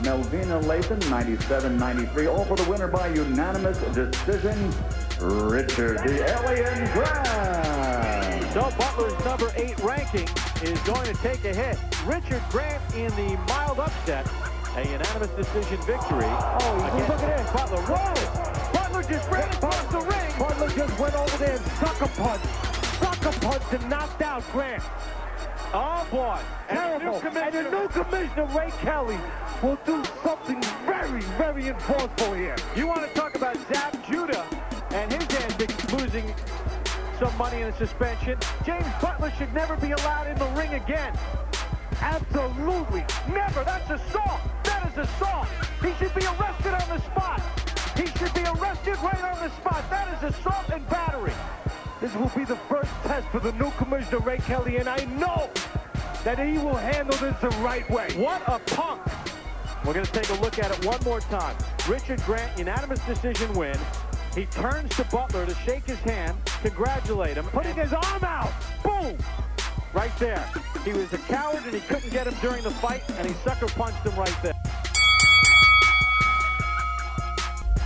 Melvina Lathan, 97-93. All for the winner by unanimous decision, Richard the Alien Grant. So Butler's number 8 ranking is going to take a hit. Richard Grant in the mild upset, a unanimous decision victory. Oh, look at this. Butler. Whoa! Butler just ran across the ring. Butler just went over there and sucker punched and knocked out Grant. Oh boy! Terrible. And the new commissioner, Ray Kelly, will do something very, very enforceful here. You want to talk about Zab Judah and his antics, losing some money in a suspension? James Butler should never be allowed in the ring again. Absolutely. Never. That's assault. That is assault. He should be arrested on the spot. He should be arrested right on the spot. That is assault and battery. This will be the first test for the new commissioner, Ray Kelly, and I know that he will handle this the right way. What a punk. We're going to take a look at it one more time. Richard Grant, unanimous decision win. He turns to Butler to shake his hand, congratulate him, putting his arm out. Boom! Right there. He was a coward and he couldn't get him during the fight, and he sucker punched him right there.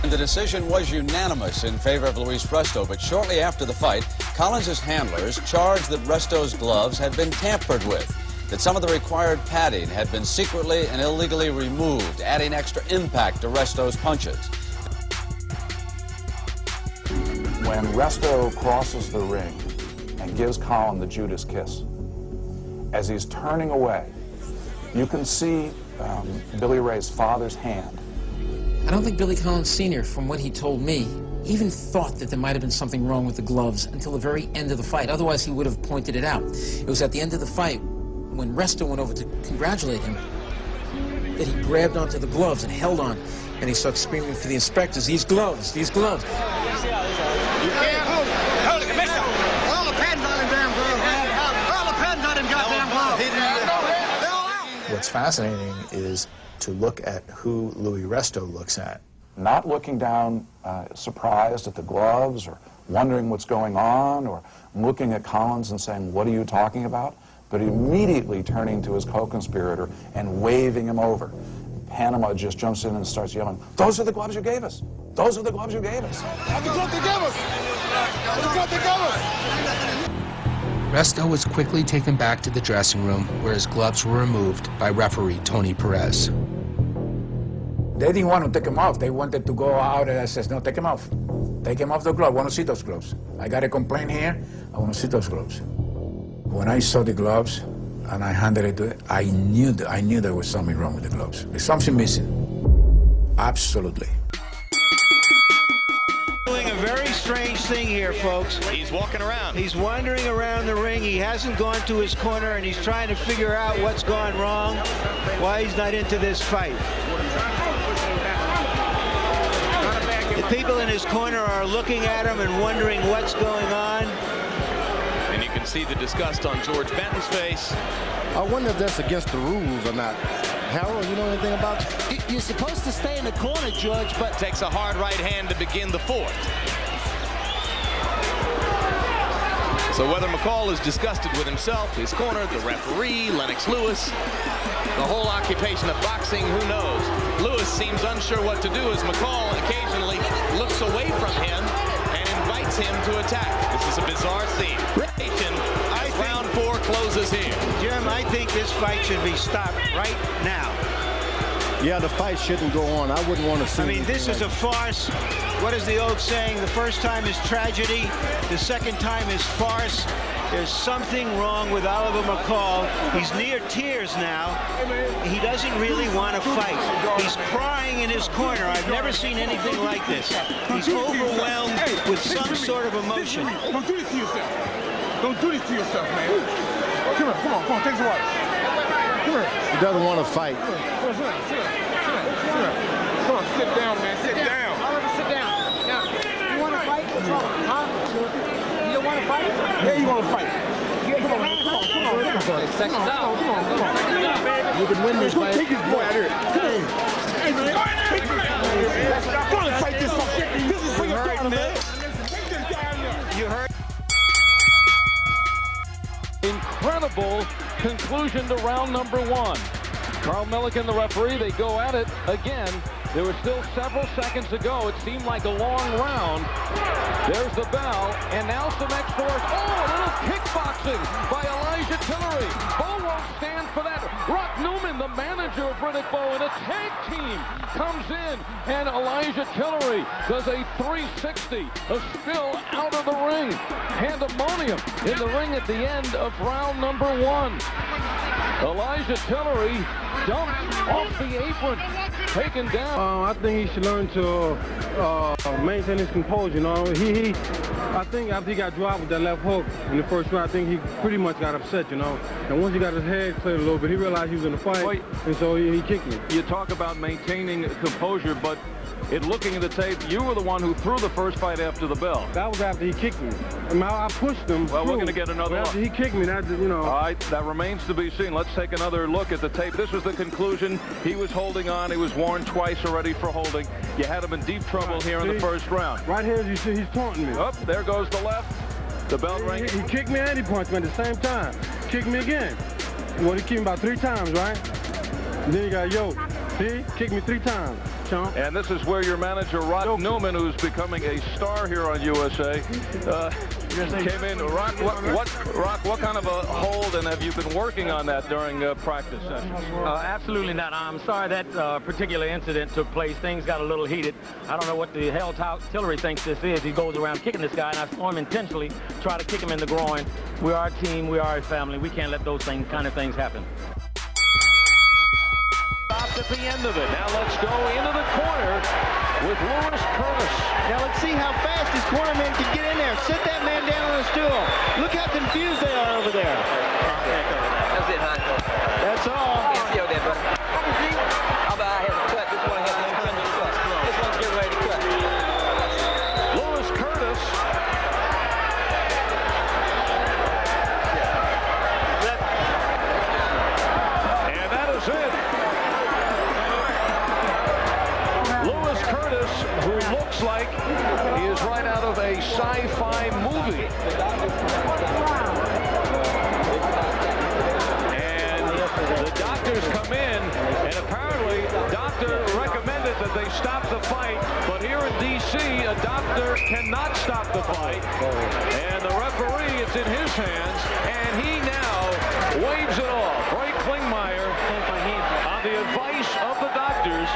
The decision was unanimous in favor of Luis Resto, but shortly after the fight, Collins' handlers charged that Resto's gloves had been tampered with, that some of the required padding had been secretly and illegally removed, adding extra impact to Resto's punches. When Resto crosses the ring and gives Collins the Judas kiss, as he's turning away, you can see Billy Ray's father's hand. I don't think Billy Collins Sr., from what he told me, even thought that there might have been something wrong with the gloves until the very end of the fight. Otherwise, he would have pointed it out. It was at the end of the fight, when Resto went over to congratulate him, that he grabbed onto the gloves and held on, and he started screaming for the inspectors, these gloves, these gloves. You can't hold it, Commissioner. All the pads on him, damn glove. All the pads on him, goddamn glove. What's fascinating is to look at who Louis Resto looks at. Not looking down surprised at the gloves or wondering what's going on or looking at Collins and saying, what are you talking about? But immediately turning to his co-conspirator and waving him over. Panama just jumps in and starts yelling, those are the gloves you gave us. Those are the gloves you gave us. That's the glove they gave us. That's the glove they gave us. Resto was quickly taken back to the dressing room where his gloves were removed by referee Tony Perez. They didn't want to take him off. They wanted to go out and I says, no, take him off. Take him off the glove. I want to see those gloves. I got a complaint here. I want to see those gloves. When I saw the gloves and I handed it to it, I knew there was something wrong with the gloves. There's something missing. Absolutely. Doing a very strange thing here, folks. He's walking around. He's wandering around the ring. He hasn't gone to his corner, and he's trying to figure out what's gone wrong, why he's not into this fight. The people in his corner are looking at him and wondering what's going on. And you can see the disgust on George Benton's face. I wonder if that's against the rules or not. Harold, you know anything about it? You're supposed to stay in the corner, George, but... Takes a hard right hand to begin the fourth. So whether McCall is disgusted with himself, his corner, the referee, Lennox Lewis, the whole occupation of boxing, who knows? Lewis seems unsure what to do as McCall occasionally looks away from him and invites him to attack. This is a bizarre scene. Round 4 closes here. Jim, I think this fight should be stopped right now. Yeah, the fight shouldn't go on. I wouldn't want to see. I mean, this is a farce. What is the old saying? The first time is tragedy. The second time is farce. There's something wrong with Oliver McCall. He's near tears now. He doesn't really want to fight. He's crying in his corner. I've never seen anything like this. He's overwhelmed with some sort of emotion. Don't do this to yourself. Don't do this to yourself, man. Come on, take some water. Come here. He doesn't want to fight. Come on, sit down, man, sit down. Oliver, sit down. Now, you want to fight? Huh? You don't want to fight? Yeah, you want to fight. Come on. Second down. Come on. You can win this fight. Take his boy out here. Come on. Hey, man. I'm going to fight this fucker. This is for your daughter, man. Take this guy out here. You heard? Incredible conclusion to round number 1. Carl Milliken, the referee, they go at it again. There were still several seconds to go. It seemed like a long round. There's the bell, and now some extra work. Oh, a little kickboxing by Elijah Tillery. Bo won't stand for that. Rock Newman, the manager of Riddick Bowe, and a tag team comes in, and Elijah Tillery does a 360, a spill out of the ring. Pandemonium in the ring at the end of round number 1. Elijah Tillery dumped off the apron, taken down. I think he should learn to maintain his composure. You know, I think after he got dropped with that left hook in the first round, I think he pretty much got upset. You know, and once he got his head cleared a little bit, he realized he was in a fight, and so he kicked me. You talk about maintaining composure, but in looking at the tape, you were the one who threw the first fight after the bell. That was after he kicked me. I mean, I pushed him. Well, we're going to get another look. After he kicked me, that, you know. All right, that remains to be seen. Let's take another look at the tape. This was the conclusion. He was holding on. He was warned twice already for holding. You had him in deep trouble here in the first round. Right here, you see, he's taunting me. Up, there goes the left. The bell ring. He kicked me and he punched me at the same time. Kicked me again. Well, he kicked me about 3 times, right? And then he got yoked. See? Kicked me 3 times. Chump. And this is where your manager, Rock Newman, who's becoming a star here on USA, came in. Rock, what kind of a hold, and have you been working on that during practice sessions? Absolutely not. I'm sorry that particular incident took place. Things got a little heated. I don't know what the hell Tillery thinks this is. He goes around kicking this guy, and I saw him intentionally try to kick him in the groin. We are a team. We are a family. We can't let those kind of things happen. At the end of it. Now let's go into the corner with Lewis Curtis. Now let's see how fast his cornerman can get in there. Sit that man down on a stool. Look how confused they are over there. That's it, huh? That's all. Can't see over there, brother. How about I have a cut? This one has an intended cut. This one's getting ready to cut. Lewis Curtis. And that is it. Who looks like he is right out of a sci-fi movie. And the doctors come in, and apparently the doctor recommended that they stop the fight, but here in D.C., a doctor cannot stop the fight. And the referee, it's in his hands, and he now waves it off. Ray Klingmeyer, on the advice of the doctors,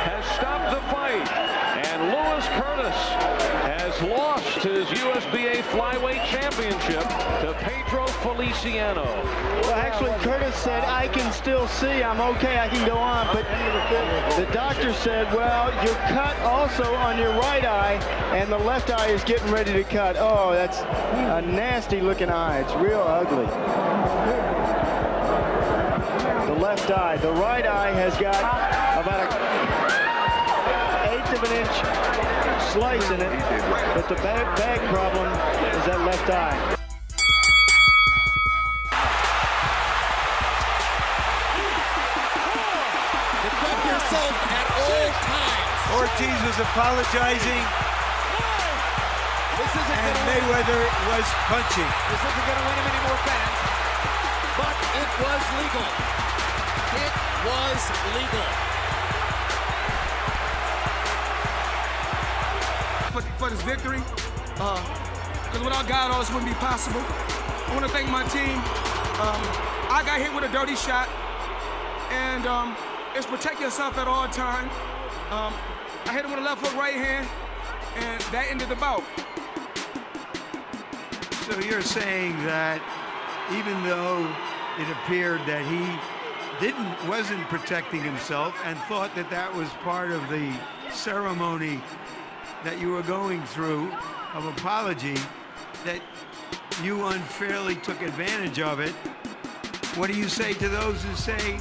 has stopped the fight. And Lewis Curtis has lost his USBA flyweight championship to Pedro Feliciano. Well, actually, Curtis said, I can still see. I'm okay. I can go on. But the doctor said, well, you're cut also on your right eye, and the left eye is getting ready to cut. Oh, that's a nasty-looking eye. It's real ugly. The left eye. The right eye has got about of an inch slice in it, but the bag problem is that left eye. Protect yourself at all times. Ortiz was apologizing, and Mayweather was punching. This isn't going to win him any more fans, but it was legal. It was legal. For this victory, because without God, all this wouldn't be possible. I want to thank my team. I got hit with a dirty shot, and it's protect yourself at all times. I hit him with a left hook right hand, and that ended the bout. So you're saying that even though it appeared that he wasn't protecting himself and thought that that was part of the ceremony that you were going through of apology, that you unfairly took advantage of it. What do you say to those who say,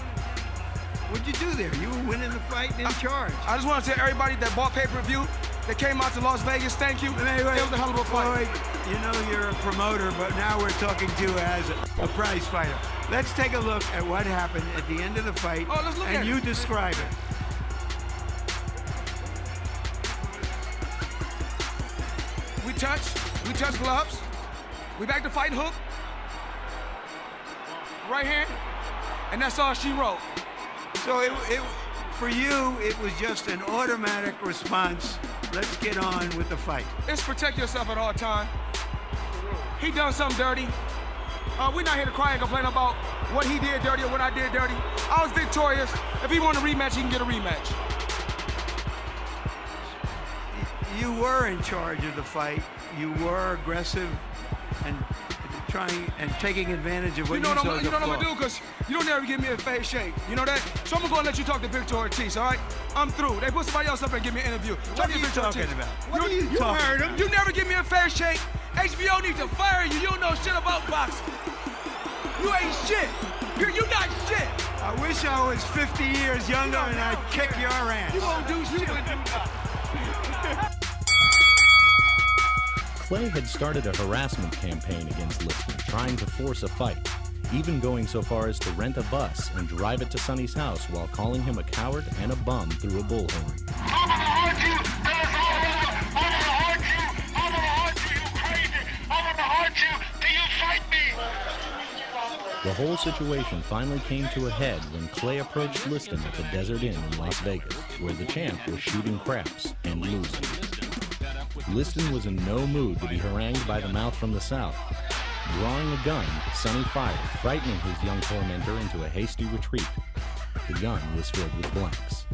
what'd you do there? You were winning the fight and in charge. I just want to tell everybody that bought pay-per-view, that came out to Las Vegas, thank you. It was a hell of a fight. You know you're a promoter, but now we're talking to you as a prize fighter. Let's take a look at what happened at the end of the fight, and you describe it. We touch gloves. We back to fight hook. Right hand. And that's all she wrote. So for you, it was just an automatic response. Let's get on with the fight. It's protect yourself at all time. He done something dirty. We're not here to cry and complain about what he did dirty or what I did dirty. I was victorious. If he want a rematch, he can get a rematch. You were in charge of the fight. You were aggressive and trying and taking advantage of what you saw as a flaw. You know what I'm gonna do? Because you don't ever give me a fair shake. You know that? So I'm gonna go and let you talk to Victor Ortiz, all right? I'm through. They put somebody else up and give me an interview. What are you talking about? What are you talking about? You heard him. You never give me a fair shake. HBO needs to fire you. You don't know shit about boxing. You ain't shit. You're not shit. I wish I was 50 years younger and I'd kick your ass. You won't do shit. Clay had started a harassment campaign against Liston, trying to force a fight, even going so far as to rent a bus and drive it to Sonny's house while calling him a coward and a bum through a bullhorn. The whole situation finally came to a head when Clay approached Liston at the Desert Inn in Las Vegas, where the champ was shooting craps and losing. Liston was in no mood to be harangued by the mouth from the south. Drawing a gun, Sonny fired, frightening his young tormentor into a hasty retreat. The gun was filled with blanks.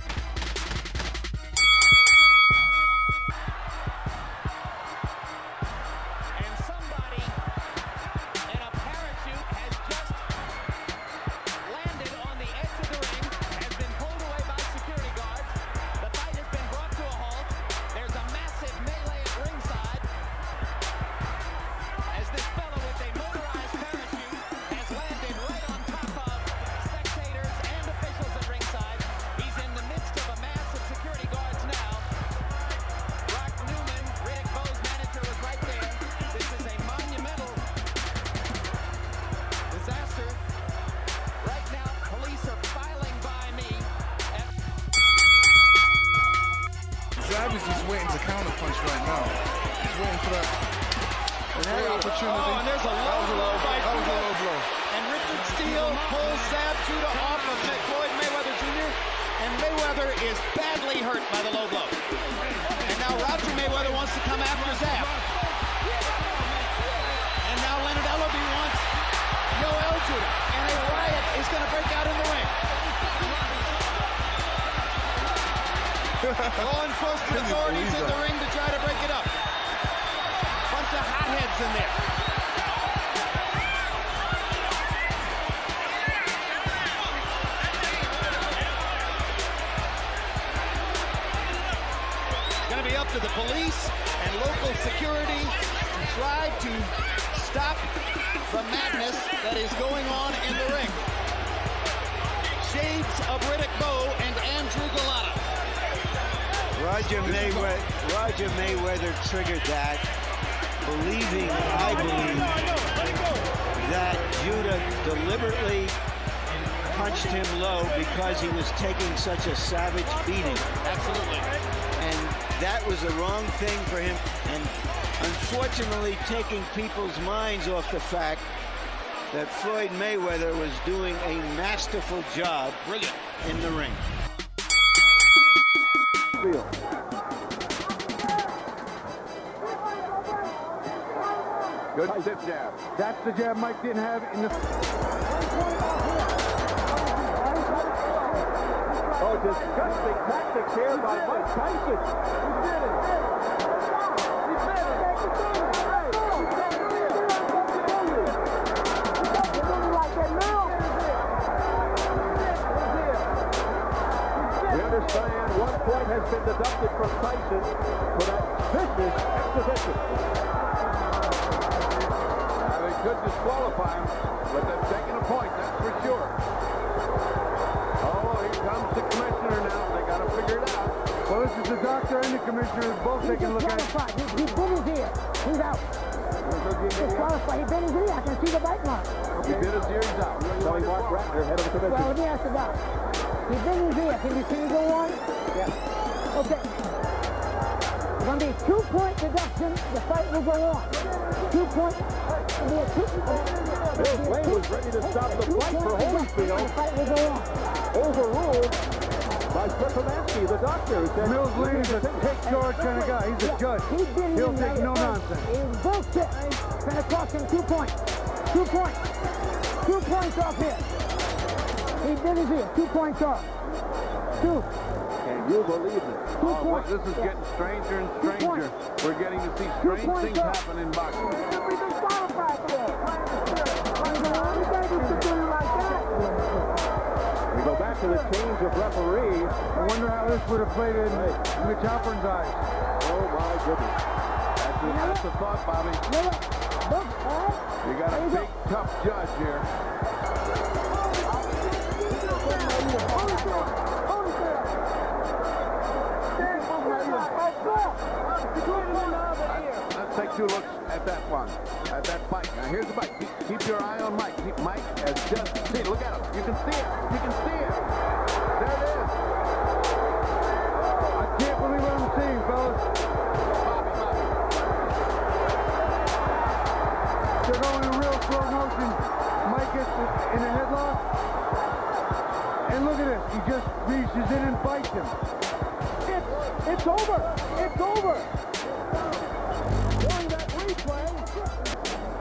Zabi's just waiting to counterpunch right now. He's waiting for that opportunity. Oh, and there's a low blow by blow. And Richard Steele pulls Zab Judah off of Floyd Mayweather Jr. And Mayweather is badly hurt by the low blow. And now Roger Mayweather wants to come after Zab. And now Leonard Ellerbe wants Yoel Judah. And a riot is going to break out in the ring. Law enforcement authorities in the ring to try to break it up. Bunch of hotheads in there. It's going to be up to the police and local security to try to stop the madness that is going on in the ring. Shades of Riddick Bowe and Andrew Golota. Roger Mayweather triggered that, I believe, that Judah deliberately punched him low because he was taking such a savage beating. Absolutely. And that was the wrong thing for him, and unfortunately taking people's minds off the fact that Floyd Mayweather was doing a masterful job in the ring. Good stiff jab. That's the jab Mike didn't have in the... Oh, disgusting tactics here by Mike Tyson. We understand 1 point has been deducted from Tyson for that vicious exhibition. They could disqualify him, but they're taking a point, that's for sure. Oh, here comes the commissioner now. They got to figure it out. Well, this is the doctor and the commissioner both taking a look at it. He's been his ear. He's out. Disqualified. He bit his ear. I can see the bite mark. He bit his ear, he's out. So he marked Ratner, head of the commission. Well, let me ask the doctor. He bit his ear. Can you go on? Yeah. Okay. going to be a 2-point deduction. The fight will go on. 2 points. Bill Clay was ready to stop the fight for Holyfield. The fight will go on. Overruled by TAGMG, the doctor, who said Mills Lee is a take charge kind of guy. He's a judge. He'll take no nonsense. It was bullshit. It's going to cost him 2 points. 2 points. 2 points off here. He did his here. 2 points off. 2. Can you believe it? Oh, boy, this is getting stranger and stranger. We're getting to see strange things happen in boxing. We go back to the change of referee. I wonder how this would have played in Mitch Halpern's eyes. Oh, my goodness. That's a thought, Bobby. You got a big, tough judge here. Let's take 2 looks at that one, at that fight. Now here's the fight. Keep your eye on Mike. Mike has just seen it. Look at him. You can see it. You can see it. There it is. I can't believe what I'm seeing, fellas. Bobby. They're going in real slow motion. Mike gets in a headlock. And look at this. He just reaches in and bites him. It's over. It's over.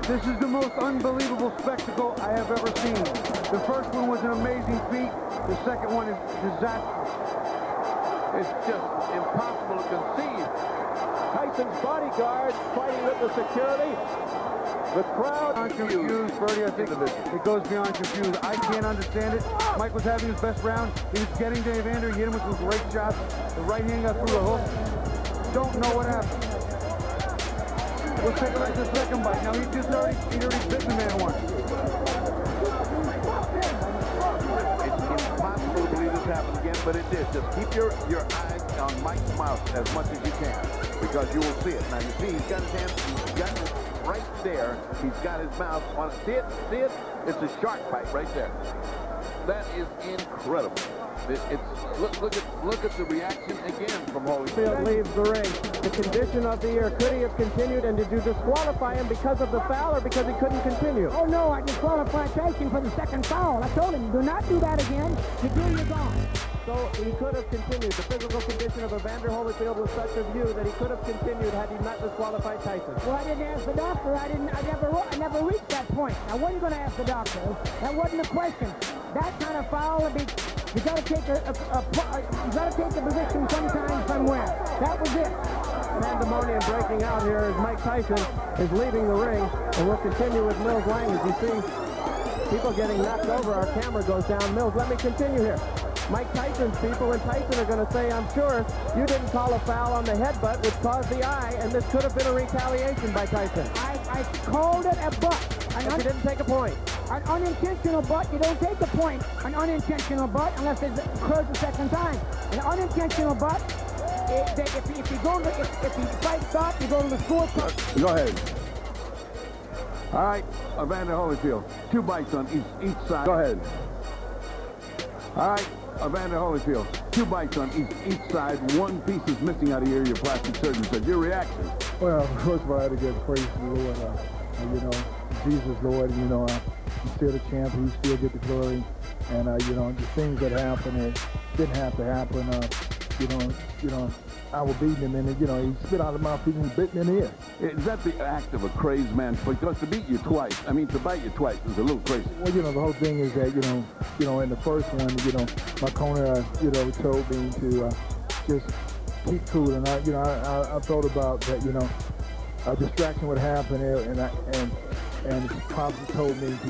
This is the most unbelievable spectacle I have ever seen. The first one was an amazing feat. The second one is disastrous. It's just impossible to conceive. Tyson's bodyguard fighting with the security. The crowd confused, Bertie. I think it goes beyond confused. I can't understand it. Mike was having his best round. He was getting to Evander. He hit him with some great shots. The right hand got through the hook. Don't know what happened. Let's take a look at the second bite. Now he already bit the man once. It's impossible to believe this happened again, but it did. Just keep your eyes on Mike's mouth as much as you can, because you will see it. Now you see he's got his hand, he's got it right there. He's got his mouth on it. See it? See it? It's a shark bite right there. That is incredible. Look at the reaction again from Holyfield. Leaves the ring. The condition of the ear. Could he have continued, and did you disqualify him because of the foul or because he couldn't continue? Oh no, I disqualified Tyson for the second foul. I told him, do not do that again. You do, you're gone. So he could have continued. The physical condition of Evander Holyfield was such a view that he could have continued had he not disqualified Tyson. Well, I didn't ask the doctor. I never reached that point. I wasn't going to ask the doctor. That wasn't a question. That kind of foul would be. You got to take a position sometime somewhere. That was it. Pandemonium breaking out here as Mike Tyson is leaving the ring, and we'll continue with Mills Lang. As you see people getting knocked over, our camera goes down. Mills, let me continue here. Mike Tyson's people and Tyson are going to say, I'm sure you didn't call a foul on the headbutt, which caused the eye, and this could have been a retaliation by Tyson. I called it a butt. But you didn't take a point. An unintentional butt, you don't take a point. An unintentional butt, unless it occurs the second time. An unintentional butt, if the fight stops, you go to the score. Go ahead. All right, Evander Holyfield. 2 bites on each side. Go ahead. All right, Evander Holyfield. 2 bites on each side. 1 piece is missing out of your plastic surgeon said. Your reaction? Well, first of all, I had to give praise to the Lord. Jesus, Lord, he's still the champ. He still get the glory. And, the things that happened, it didn't have to happen. I was beating him, and he spit out of my feet and bit me in the ear. Is that the act of a crazed man? Because to beat you twice, to bite you twice is a little crazy. Well, the whole thing is that, in the first one, my corner, told me to just keep cool. And I thought about that, a distraction would happen, and the prophet told me to,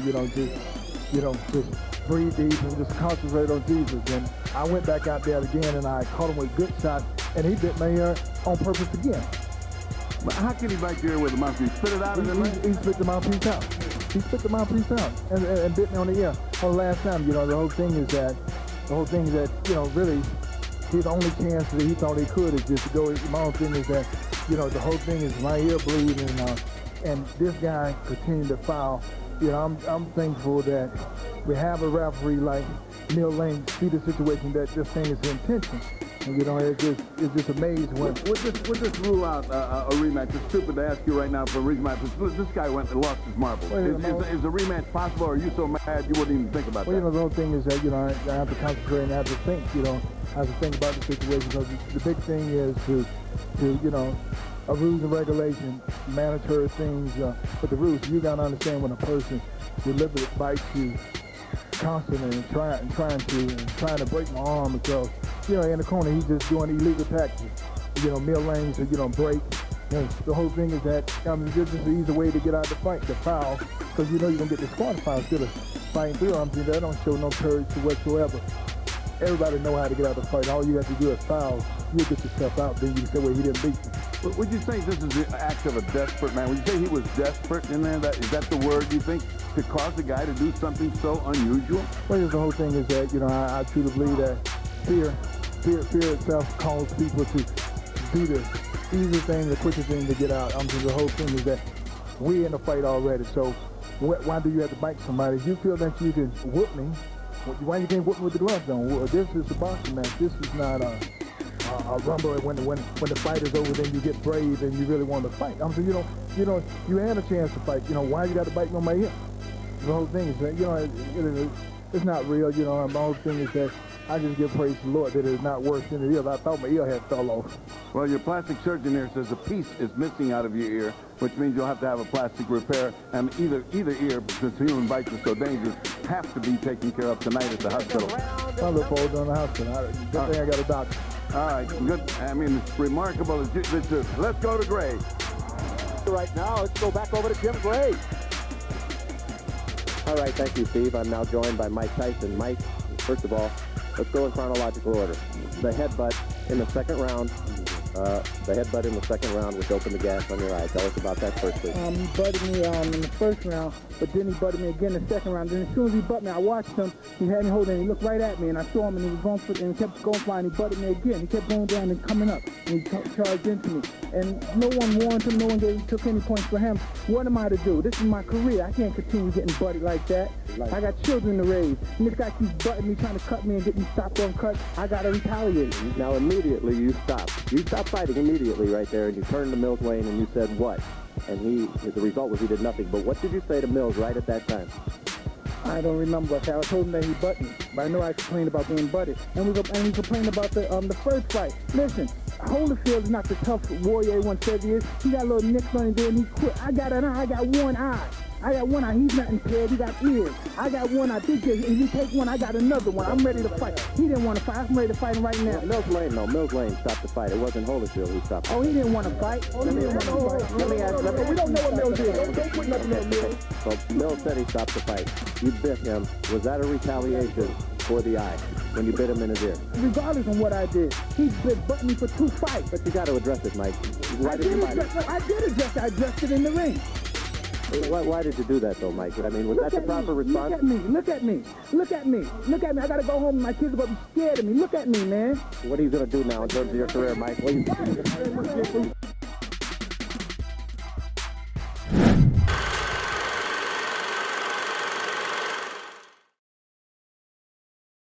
just breathe deep and just concentrate on Jesus. And I went back out there again, and I caught him with a good shot, and he bit my ear on purpose again. But how can he bite your ear with a mouthpiece? Spit it out? He spit the mouthpiece out. He spit the mouthpiece out and bit me on the ear. On the last time, the whole thing is that, really, his only chance that he thought he could is just to go. My own thing is that, the whole thing is my ear bleeding, and this guy continued to foul. I'm thankful that we have a referee like Neil Lane see the situation that this thing is intention. And, you know, it's just amazing. Would this rule out a rematch? It's stupid to ask you right now for a rematch. This guy went and lost his marbles. Is a rematch possible, or are you so mad you wouldn't even think about that? Well, you know, the whole thing is that, you know, I have to concentrate and I have to think, you know, I have to think about the situation, because the big thing is to you know, a rules and regulation, mandatory things, but the rules, you got to understand when a person deliberately bites you constantly and trying to break my arm, because, you know, in the corner he's just doing illegal tactics. You know, middle lanes, you know, break. You know, the whole thing is that it's just an easy way to get out of the fight, the foul, because you know you're going to get disqualified instead of fighting through. I mean, that don't show no courage whatsoever. Everybody know how to get out of the fight. All you have to do is foul. You'll get yourself out, then you can say, well, he didn't beat you. Would you say this is the act of a desperate man? Would you say he was desperate in there? Is that the word, you think, to cause a guy to do something so unusual? Well, the whole thing is that, you know, I truly believe that fear itself causes people to do the easiest thing, the quickest thing to get out. The whole thing is that we're in the fight already, so why do you have to bite somebody? If you feel that you can whoop me, why you can't whoop me with the gloves on? This is a boxing match. This is not a rumble. When the fight is over, then you get brave and you really want to fight. You had a chance to fight. You know, why you got to bite me on my hip? The whole thing is that, you know, it's not real. You know, the whole thing is that I just give praise to the Lord that it's not worse than it is. I thought my ear had fell off. Well, your plastic surgeon here says a piece is missing out of your ear, which means you'll have to have a plastic repair, and either ear, since human bites are so dangerous, have to be taken care of tonight at the hospital. I look forward to the hospital. Good thing I got a doctor. All right, good. I mean, it's remarkable. Let's go to Gray. Right now, let's go back over to Jim Gray. All right, thank you, Steve. I'm now joined by Mike Tyson. Mike, first of all, let's go in chronological order. The headbutt in the second round. Which opened the gas on your eye. Tell us about that first, please. He butted me in the first round, but then he butted me again in the second round. Then as soon as he butted me, I watched him. He had me holding. He looked right at me, and I saw him, and he was going for it, and he kept going flying. He butted me again. He kept going down and coming up, and he charged into me. And no one warned him. No one took any points for him. What am I to do? This is my career. I can't continue getting butted like that. I got children to raise, and this guy keeps butting me, trying to cut me and get me stopped on cuts. I got to retaliate. Now, immediately you stopped. You stopped fighting immediately right there, and you turned to Mills Lane and you said what? And the result was he did nothing. But what did you say to Mills right at that time? I don't remember. I told him that he butted me, but I know I complained about being butted. And we complained about the first fight. Listen, Holyfield is not the tough warrior everyone says he is. He got little nicks on him there and he quit. I got an eye. I got one eye. He's not impaired. He got ears. I got one eye. If you take one, I got another one. I'm ready to fight. He didn't want to fight. I'm ready to fight him right now. Mills Lane stopped the fight. It wasn't Holyfield who stopped the fight. Oh, he didn't want to fight. Let me ask. We don't know what Mills did. Don't put nothing on Mills. So Mills said he stopped the fight. You bit him. Was that a retaliation for the eye when you bit him in his ear? Regardless of what I did, he butted me for 2 fights. But you got to address it, Mike. I did address it. I addressed it in the ring. Why did you do that, though, Mike? I mean, was that the proper response? Look at me. I got to go home and my kids are going to be scared of me. Look at me, man. What are you going to do now in terms of your career, Mike?